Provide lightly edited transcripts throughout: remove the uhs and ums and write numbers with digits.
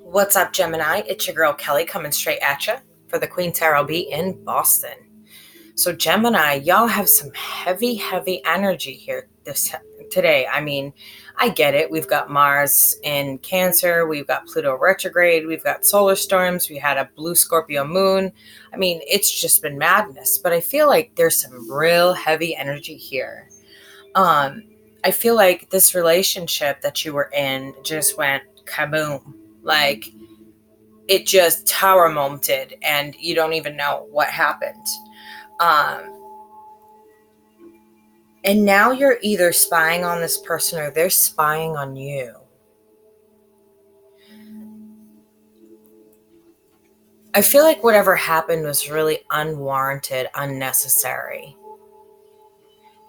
What's up, Gemini? It's your girl Kelly coming straight at you for the Queen Tarot Beat in Boston. So, Gemini, y'all have some heavy energy here today. I mean, I get it. We've got Mars in Cancer, we've got Pluto retrograde, we've got solar storms, we had a blue Scorpio moon. I mean, it's just been madness. But I feel like there's some real heavy energy here. I feel like this relationship that you were in just went kaboom. Like, it just tower momented and you don't even know what happened. And now you're either spying on this person or they're spying on you. I feel like whatever happened was really unwarranted, unnecessary.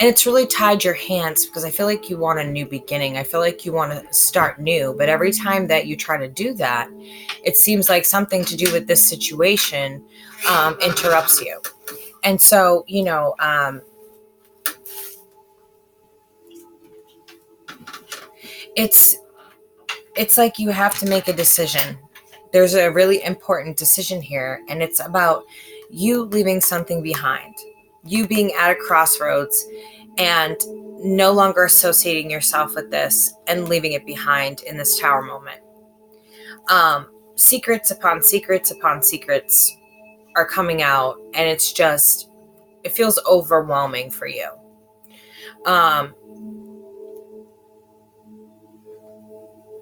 And it's really tied your hands because I feel like you want a new beginning. I feel like you want to start new. But every time that you try to do that, it seems like something to do with this situation interrupts you. And so, it's like you have to make a decision. There's a really important decision here, and it's about you leaving something behind, you being at a crossroads and no longer associating yourself with this and leaving it behind in this tower moment. Secrets upon secrets upon secrets are coming out, and it feels overwhelming for you.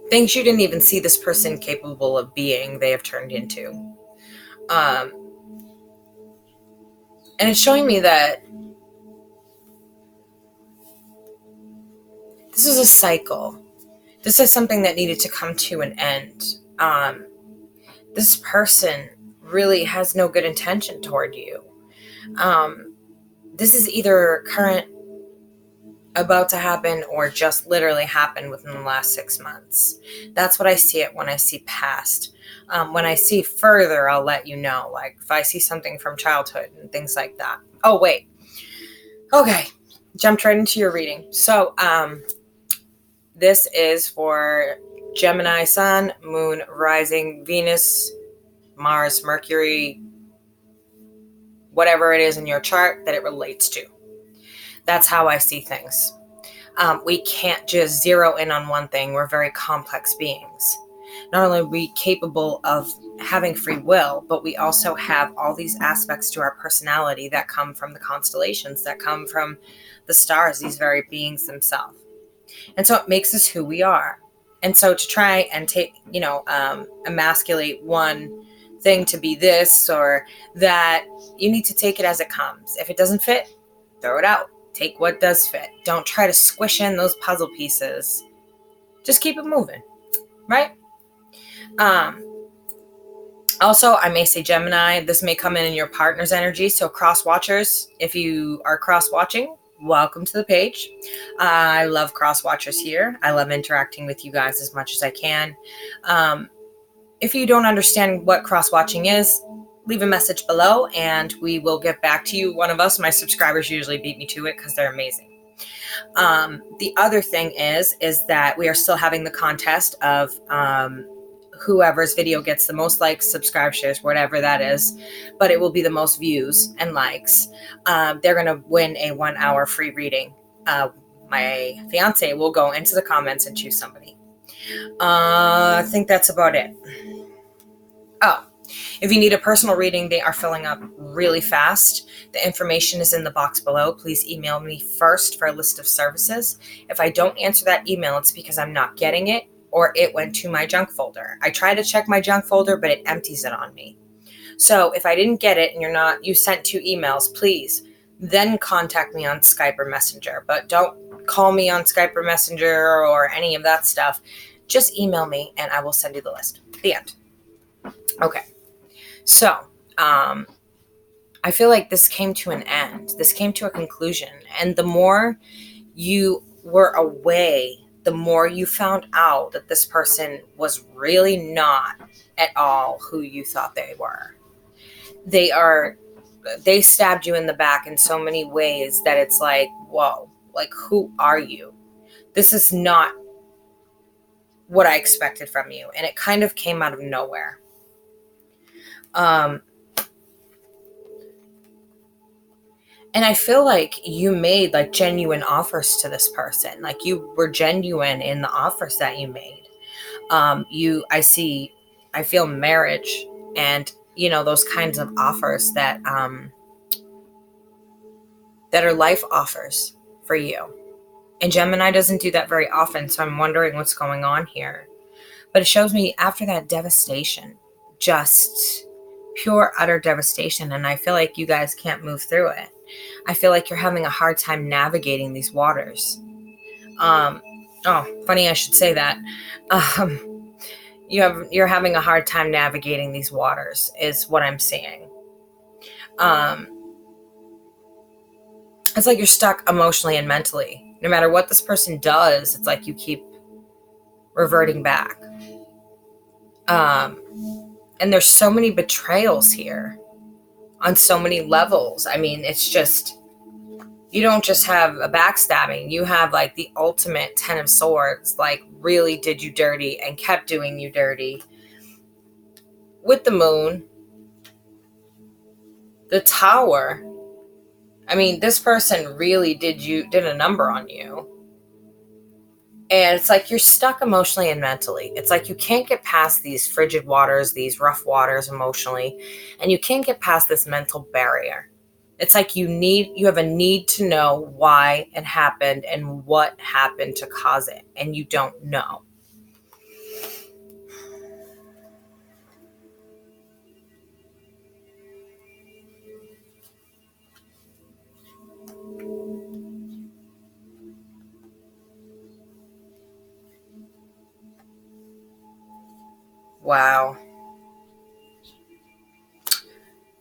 Things you didn't even see this person capable of being, they have turned into. And it's showing me that this is a cycle. This is something that needed to come to an end. This person really has no good intention toward you. This is either current, about to happen, or just literally happened within the last 6 months. That's what I see it when I see past. When I see further, I'll let you know. Like if I see something from childhood and things like that. Oh, wait. Okay. Jumped right into your reading. So, this is for Gemini Sun, Moon, Rising, Venus, Mars, Mercury, whatever it is in your chart that it relates to. That's how I see things. We can't just zero in on one thing. We're very complex beings. Not only are we capable of having free will, but we also have all these aspects to our personality that come from the constellations, that come from the stars, these very beings themselves. And so it makes us who we are. And so to try and take, emasculate one thing to be this or that, you need to take it as it comes. If it doesn't fit, throw it out. Take what does fit. Don't try to squish in those puzzle pieces. Just keep it moving, right? Also, I may say Gemini, this may come in your partner's energy. So cross watchers, if you are cross watching, welcome to the page. I love cross watchers here. I love interacting with you guys as much as I can. If you don't understand what cross watching is, leave a message below and we will get back to you. One of us, my subscribers usually beat me to it because they're amazing. The other thing is that we are still having the contest of whoever's video gets the most likes, subscribe, shares, whatever that is, but it will be the most views and likes. They're going to win a 1 hour free reading. My fiance will go into the comments and choose somebody. I think that's about it. Oh, if you need a personal reading, they are filling up really fast. The information is in the box below. Please email me first for a list of services. If I don't answer that email, it's because I'm not getting it or it went to my junk folder. I try to check my junk folder, but it empties it on me. So if I didn't get it and you sent 2 emails, please then contact me on Skype or Messenger. But don't call me on Skype or Messenger or any of that stuff. Just email me and I will send you the list. The end. Okay. So, I feel like this came to an end. This came to a conclusion. And the more you were away, the more you found out that this person was really not at all who you thought they were. They stabbed you in the back in so many ways that it's like, whoa, like, who are you? This is not what I expected from you. And it kind of came out of nowhere. And I feel like you made like genuine offers to this person. Like you were genuine in the offers that you made. I feel marriage and, you know, those kinds of offers that are life offers for you. And Gemini doesn't do that very often. So I'm wondering what's going on here. But it shows me after that devastation, just pure, utter devastation. And I feel like you guys can't move through it. I feel like you're having a hard time navigating these waters. Funny I should say that. You're having a hard time navigating these waters is what I'm seeing. It's like you're stuck emotionally and mentally. No matter what this person does, it's like you keep reverting back. And there's so many betrayals here on so many levels. I mean, it's just, you don't just have a backstabbing. You have like the ultimate 10 of swords, like really did you dirty and kept doing you dirty. With the moon, the tower. I mean, this person really did a number on you. And it's like you're stuck emotionally and mentally. It's like you can't get past these frigid waters, these rough waters emotionally, and you can't get past this mental barrier. It's like you have a need to know why it happened and what happened to cause it, and you don't know. Wow.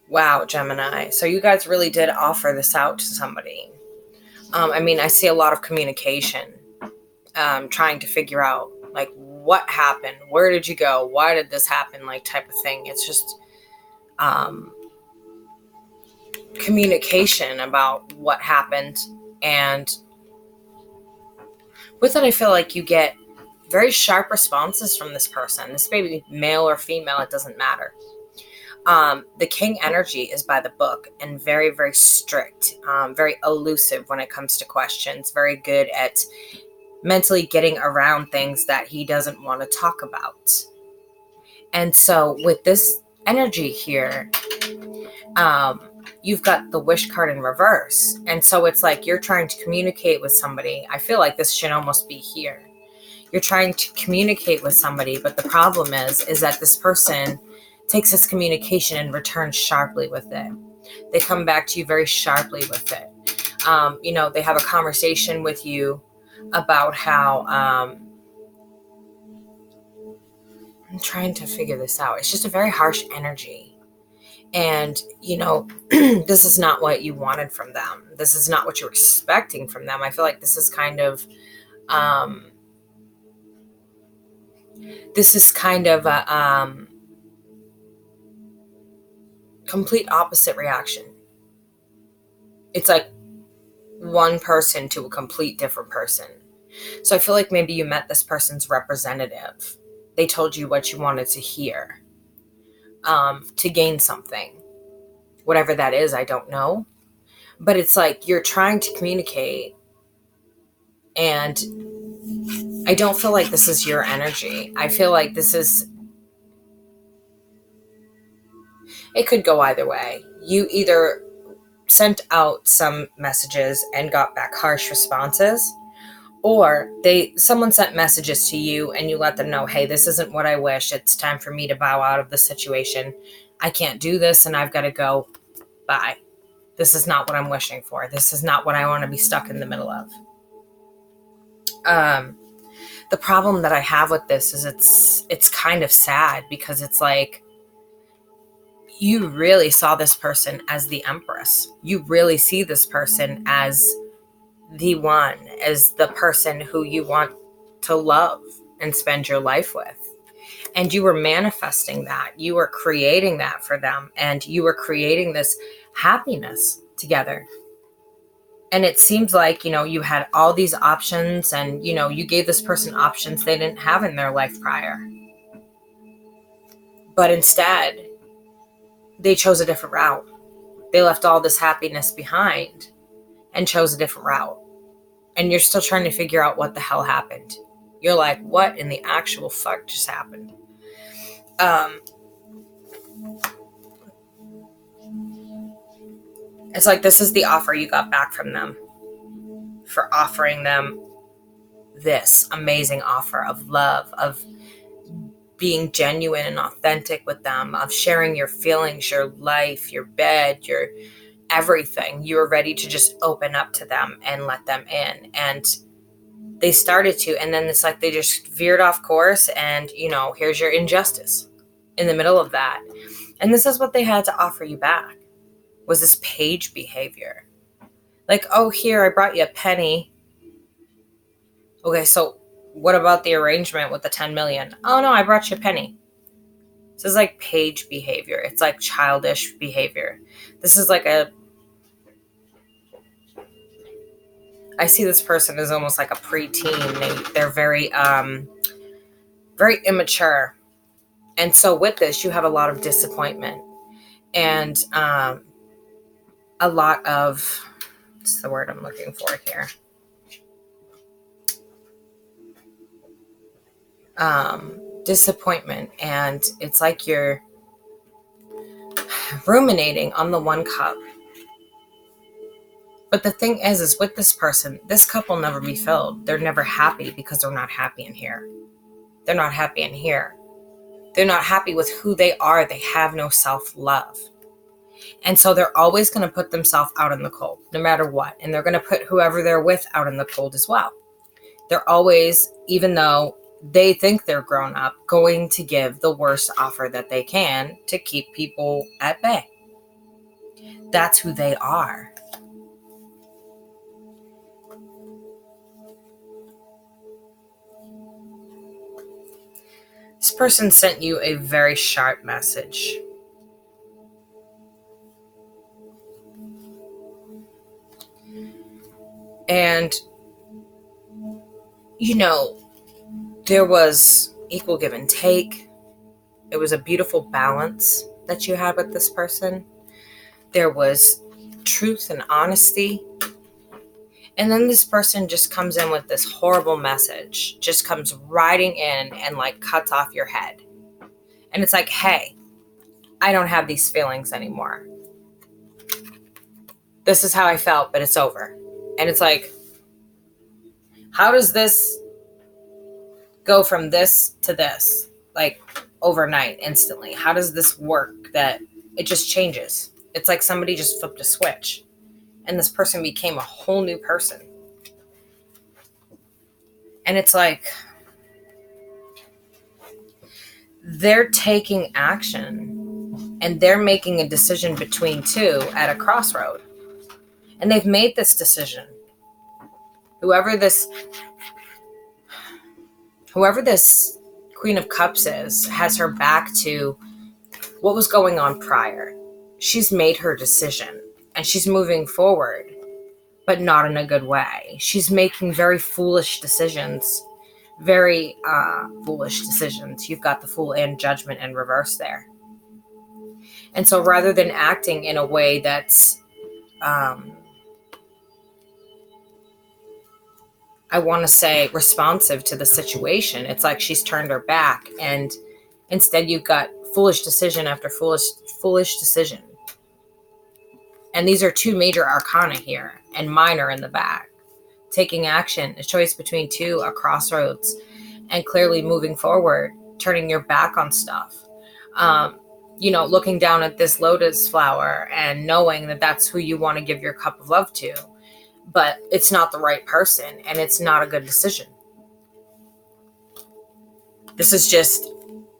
Wow, Gemini. So you guys really did offer this out to somebody. I mean, I see a lot of communication, trying to figure out like what happened, where did you go, why did this happen, like type of thing. It's just communication about what happened. And with it, I feel like you get very sharp responses from this person. This may be male or female, it doesn't matter. The king energy is by the book and very, very strict, very elusive when it comes to questions, very good at mentally getting around things that he doesn't want to talk about. And so with this energy here, you've got the wish card in reverse. And so it's like you're trying to communicate with somebody. I feel like this should almost be here. You're trying to communicate with somebody, but the problem is that this person takes this communication and returns sharply with it. They come back to you very sharply with it. They have a conversation with you about how, I'm trying to figure this out. It's just a very harsh energy. And, this is not what you wanted from them. This is not what you're expecting from them. I feel like this is kind of a complete opposite reaction. It's like one person to a complete different person. So I feel like maybe you met this person's representative. They told you what you wanted to hear, to gain something. Whatever that is, I don't know. But it's like you're trying to communicate, and I don't feel like this is your energy. I feel like it could go either way. You either sent out some messages and got back harsh responses, or someone sent messages to you and you let them know, hey, this isn't what I wish. It's time for me to bow out of the situation. I can't do this and I've got to go. Bye. This is not what I'm wishing for. This is not what I want to be stuck in the middle of. The problem that I have with this is it's kind of sad, because it's like you really saw this person as the Empress. You really see this person as the one, as the person who you want to love and spend your life with. And you were manifesting that. You were creating that for them. And you were creating this happiness together. And it seems like, you had all these options and, you gave this person options they didn't have in their life prior. But instead, they chose a different route. They left all this happiness behind and chose a different route. And you're still trying to figure out what the hell happened. You're like, what in the actual fuck just happened? It's like this is the offer you got back from them for offering them this amazing offer of love, of being genuine and authentic with them, of sharing your feelings, your life, your bed, your everything. You were ready to just open up to them and let them in. And they started to, and then it's like they just veered off course and, here's your injustice in the middle of that. And this is what they had to offer you back, was this page behavior. Like, oh, here, I brought you a penny. Okay, so what about the arrangement with the 10 million? Oh, no, I brought you a penny. This is like page behavior. It's like childish behavior. This is like I see this person as almost like a preteen. They're very, very immature. And so with this, you have a lot of disappointment and a lot of, what's the word I'm looking for here? Disappointment. And it's like you're ruminating on the one cup. But the thing is with this person, this cup will never be filled. They're never happy because they're not happy in here. They're not happy in here. They're not happy with who they are. They have no self-love. And so they're always going to put themselves out in the cold, no matter what. And they're going to put whoever they're with out in the cold as well. They're always, even though they think they're grown up, going to give the worst offer that they can to keep people at bay. That's who they are. This person sent you a very sharp message. And, there was equal give and take. It was a beautiful balance that you had with this person. There was truth and honesty. And then this person just comes in with this horrible message, just comes riding in and like cuts off your head. And it's like, hey, I don't have these feelings anymore. This is how I felt, but it's over. And it's like, how does this go from this to this? Like overnight, instantly. How does this work that it just changes? It's like somebody just flipped a switch and this person became a whole new person. And it's like they're taking action and they're making a decision between two at a crossroad. And they've made this decision. Whoever this Queen of Cups is has her back to what was going on prior. She's made her decision and she's moving forward, but not in a good way. She's making very foolish decisions. Very foolish decisions. You've got the Fool and Judgment in reverse there. And so rather than acting in a way that's, I want to say, responsive to the situation, it's like she's turned her back, and instead you've got foolish decision after foolish decision. And these are two major arcana here, and minor in the back. Taking action, a choice between two, a crossroads, and clearly moving forward, turning your back on stuff. Looking down at this lotus flower and knowing that that's who you want to give your cup of love to, but it's not the right person and it's not a good decision. This is just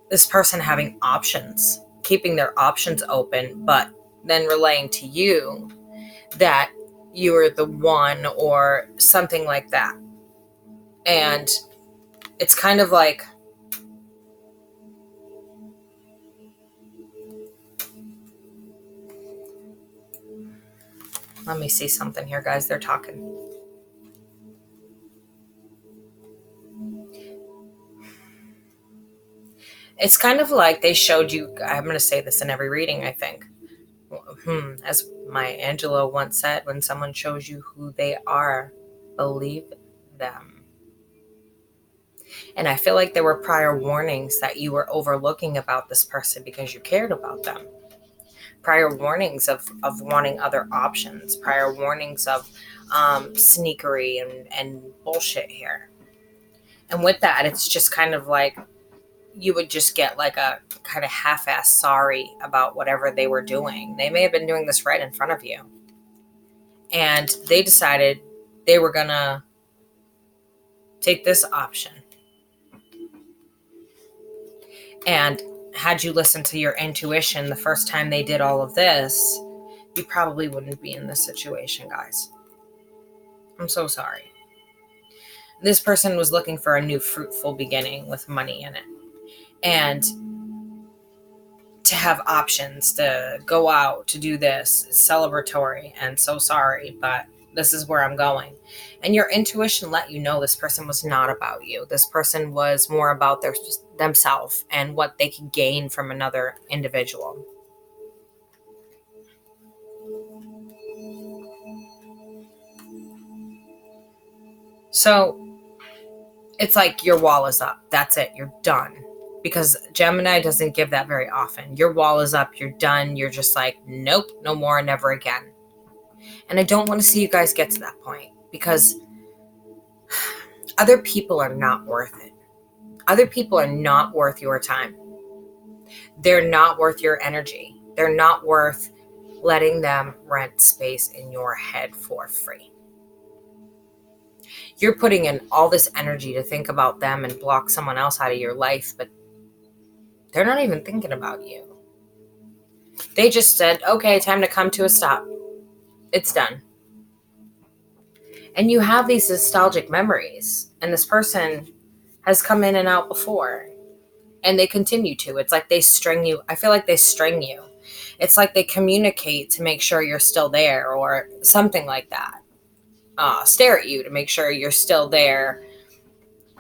this person having options, keeping their options open, but then relaying to you that you are the one or something like that. And it's kind of like, Let me see something here, guys. They're talking. It's kind of like they showed you, I'm going to say this in every reading, I think. As Maya Angelou once said, when someone shows you who they are, believe them. And I feel like there were prior warnings that you were overlooking about this person because you cared about them. Prior warnings of wanting other options, prior warnings of sneakery and bullshit here. And with that, it's just kind of like you would just get like a kind of half-ass sorry about whatever they were doing. They may have been doing this right in front of you. And they decided they were going to take this option. And had you listened to your intuition the first time they did all of this, you probably wouldn't be in this situation, guys. I'm so sorry. This person was looking for a new fruitful beginning with money in it. And to have options, to go out, to do this, is celebratory, and so sorry, but this is where I'm going. And your intuition let you know this person was not about you. This person was more about themselves and what they could gain from another individual. So it's like your wall is up. That's it. You're done. Because Gemini doesn't give that very often. Your wall is up. You're done. You're just like, nope, no more, never again. And I don't want to see you guys get to that point because other people are not worth it. Other people are not worth your time. They're not worth your energy. They're not worth letting them rent space in your head for free. You're putting in all this energy to think about them and block someone else out of your life, but they're not even thinking about you. They just said, okay, time to come to a stop. It's done. And you have these nostalgic memories, and this person has come in and out before, and they continue to. It's like they string you. I feel like they string you. It's like they communicate to make sure you're still there or something like that. Stare at you to make sure you're still there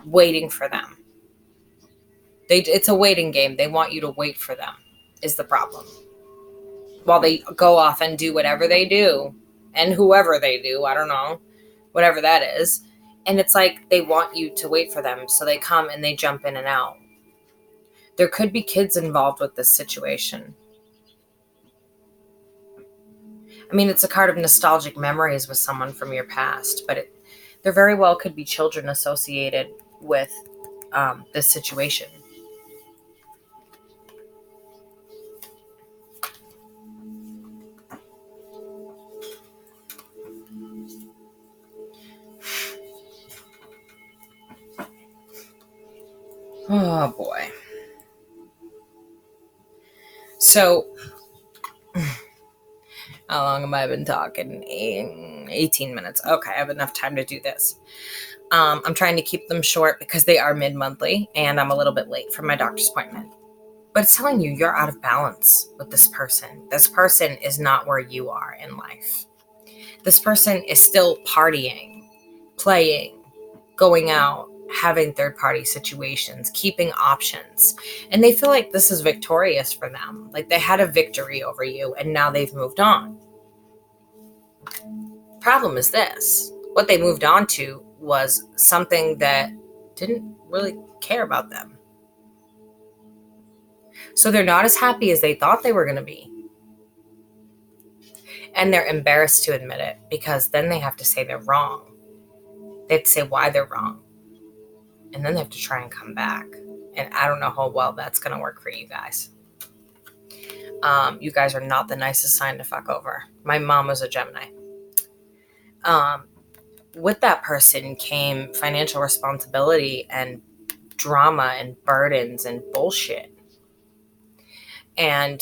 waiting for them. It's a waiting game. They want you to wait for them is the problem. While they go off and do whatever they do and whoever they do, I don't know, whatever that is. And it's like they want you to wait for them. So they come and they jump in and out. There could be kids involved with this situation. I mean, it's a card of nostalgic memories with someone from your past, but there very well could be children associated with this situation. Oh, boy. So, how long have I been talking? 18 minutes. Okay, I have enough time to do this. I'm trying to keep them short because they are mid-monthly and I'm a little bit late for my doctor's appointment. But it's telling you you're out of balance with this person. This person is not where you are in life. This person is still partying, playing, going out, having third-party situations, keeping options. And they feel like this is victorious for them. Like they had a victory over you and now they've moved on. Problem is this. What they moved on to was something that didn't really care about them. So they're not as happy as they thought they were going to be. And they're embarrassed to admit it because then they have to say they're wrong. They have to say why they're wrong. And then they have to try and come back. And I don't know how well that's going to work for you guys. You guys are not the nicest sign to fuck over. My mom was a Gemini. With that person came financial responsibility and drama and burdens and bullshit. And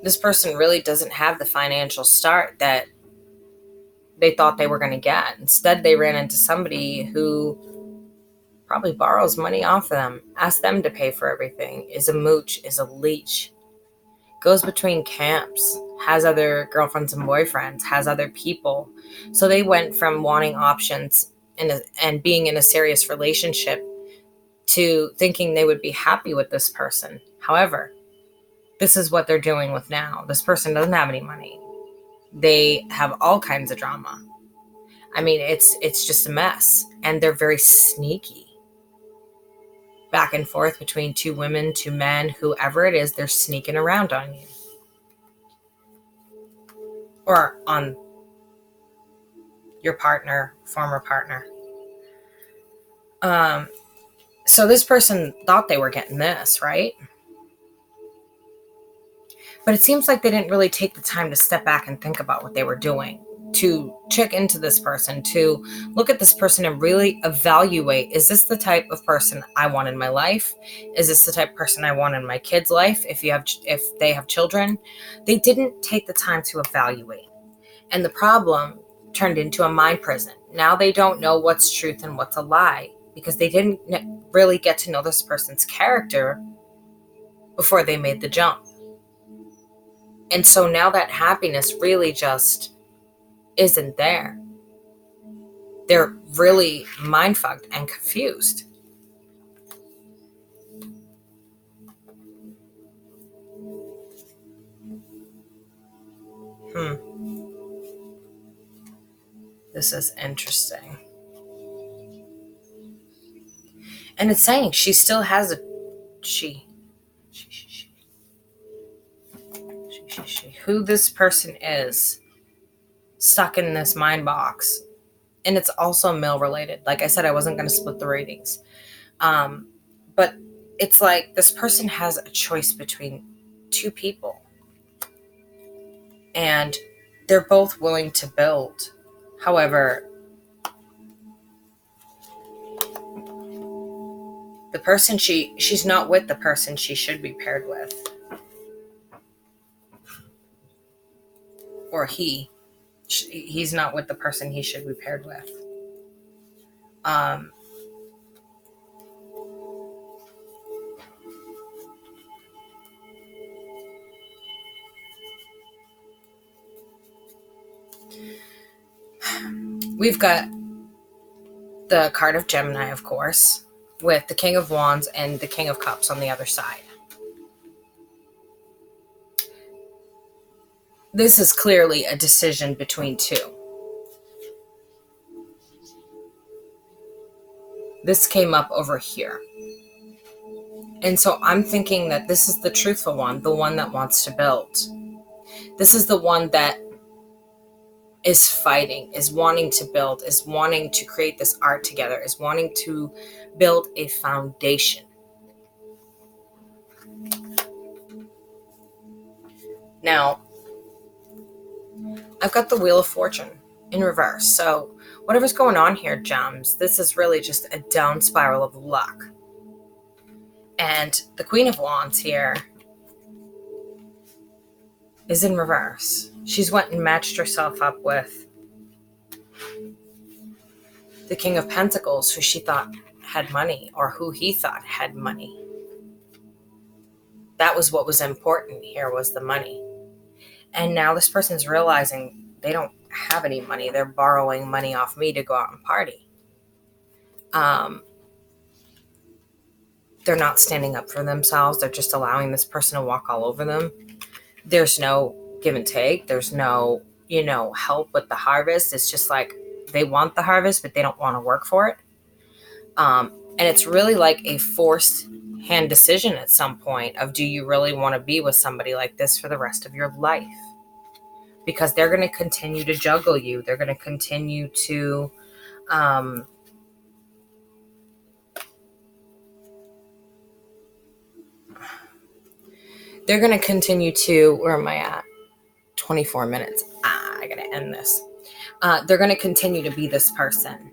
this person really doesn't have the financial start that they thought they were going to get. Instead, they ran into somebody who probably borrows money off of them, asks them to pay for everything, is a mooch, is a leech, goes between camps, has other girlfriends and boyfriends, has other people. So they went from wanting options and being in a serious relationship to thinking they would be happy with this person. However, this is what they're dealing with now. This person doesn't have any money. They have all kinds of drama. I mean, it's just a mess. And they're very sneaky. Back and forth between two women, two men, whoever it is, they're sneaking around on you. Or on your partner, former partner. So this person thought they were getting this, right? But it seems like they didn't really take the time to step back and think about what they were doing, to check into this person, to look at this person and really evaluate, is this the type of person I want in my life? Is this the type of person I want in my kid's life? If they have children, they didn't take the time to evaluate. And the problem turned into a mind prison. Now they don't know what's truth and what's a lie because they didn't really get to know this person's character before they made the jump. And so now that happiness really just isn't there. They're really mind-fucked and confused. This is interesting. And it's saying she still has a who this person is stuck in this mind box. And it's also male related. Like I said, I wasn't going to split the ratings. But it's like this person has a choice between two people. And they're both willing to build. However, the person she's not with the person she should be paired with. Or he's not with the person he should be paired with. We've got the card of Gemini, of course, with the King of Wands and the King of Cups on the other side. This is clearly a decision between two. This came up over here. And so I'm thinking that this is the truthful one, the one that wants to build. This is the one that is fighting, is wanting to build, is wanting to create this art together, is wanting to build a foundation. Now, I've got the Wheel of Fortune in reverse. So whatever's going on here, gems, this is really just a down spiral of luck. And the Queen of Wands here is in reverse. She's went and matched herself up with the King of Pentacles, who she thought had money, or who he thought had money. That was what was important here, was the money. And now this person's realizing they don't have any money. They're borrowing money off me to go out and party. They're not standing up for themselves. They're just allowing this person to walk all over them. There's no give and take. There's no, help with the harvest. It's just like they want the harvest, but they don't want to work for it. And it's really like a forced hand decision at some point of, do you really want to be with somebody like this for the rest of your life? Because they're going to continue to juggle you. They're going to continue to where am I at? 24 minutes. I got to end this. They're going to continue to be this person.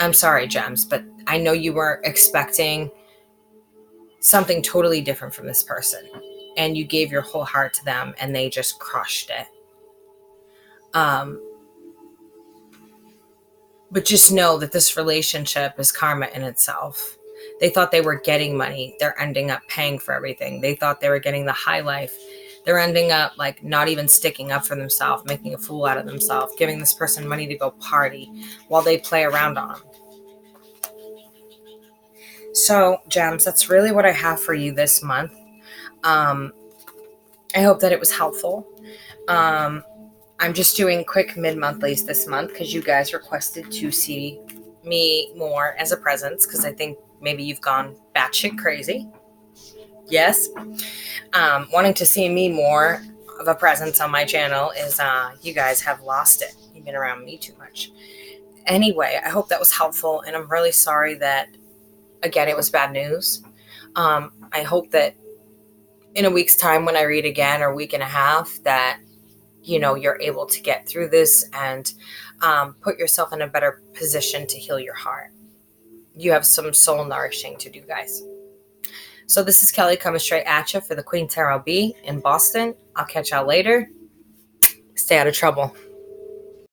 I'm sorry, gems, but I know you were expecting something totally different from this person. And you gave your whole heart to them and they just crushed it. But just know that this relationship is karma in itself. They thought they were getting money. They're ending up paying for everything. They thought they were getting the high life. They're ending up like not even sticking up for themselves, making a fool out of themselves, giving this person money to go party while they play around on them. So, Gems, that's really what I have for you this month. I hope that it was helpful. I'm just doing quick mid-monthlies this month because you guys requested to see me more as a presence, because I think maybe you've gone batshit crazy. Yes. Wanting to see me more of a presence on my channel is you guys have lost it. You've been around me too much. Anyway, I hope that was helpful, and I'm really sorry that, again, it was bad news. I hope that in a week's time when I read again, or week and a half, that you're able to get through this and put yourself in a better position to heal your heart. You have some soul nourishing to do, guys. So this is Kelly coming straight at you for the Queen Tarot B in Boston. I'll catch y'all later. Stay out of trouble.